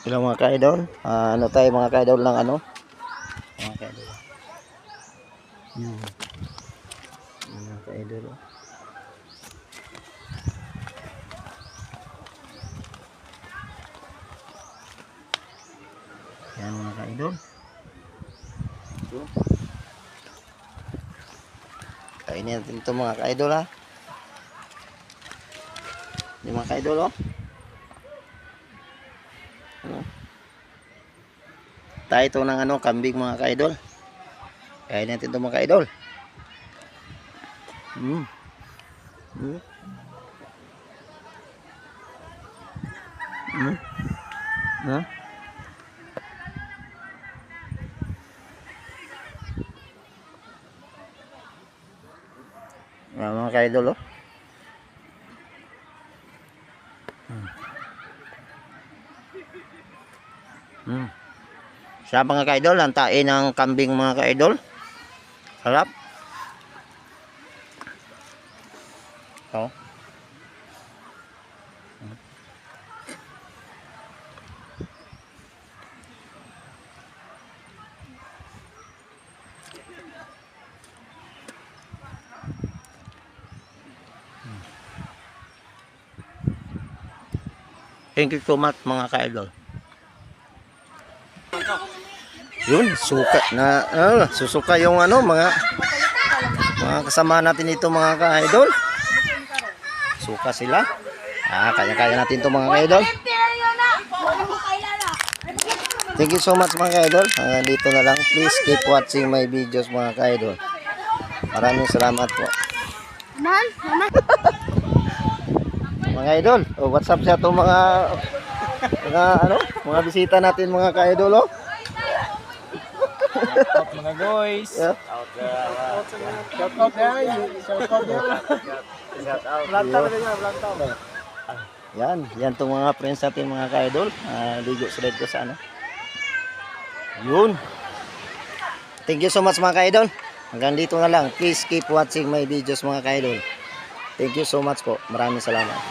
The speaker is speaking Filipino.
Hello mga ka-idol. Ano tayo mga ka-idol ng ano? Mga ka-idol. Mga ka-idol. Yan mga ka-idol. Kainin natin ito mga ka-idol ha. Yung mga ka-idol oh. Tayo ito ng ano, kambing mga ka-idol. Kainin natin ito mga ka-idol. Mga ka-idol oh. Siya mga ka-idol, ang tae ng kambing mga ka-idol. Sarap. Oh. Thank you so much mga ka-idol. Yun, suka na susuka yung ano mga kasama natin dito mga ka-idol. Suka sila. Kaya-kaya natin to mga ka-idol. Thank you so much mga ka-idol. Dito na lang. Please keep watching my videos mga ka-idol. Maraming salamat po. Mga idol, what's up sa itong mga bisita natin mga ka-idol oh. Mga guys. Yeah. Shout out Yan, yan itong mga friends natin mga ka-idol. Ligo sila dito sa ano. Yun. Thank you so much mga ka-idol. Hanggang dito na lang. Please keep watching my videos mga ka-idol. Thank you so much po. Maraming salamat.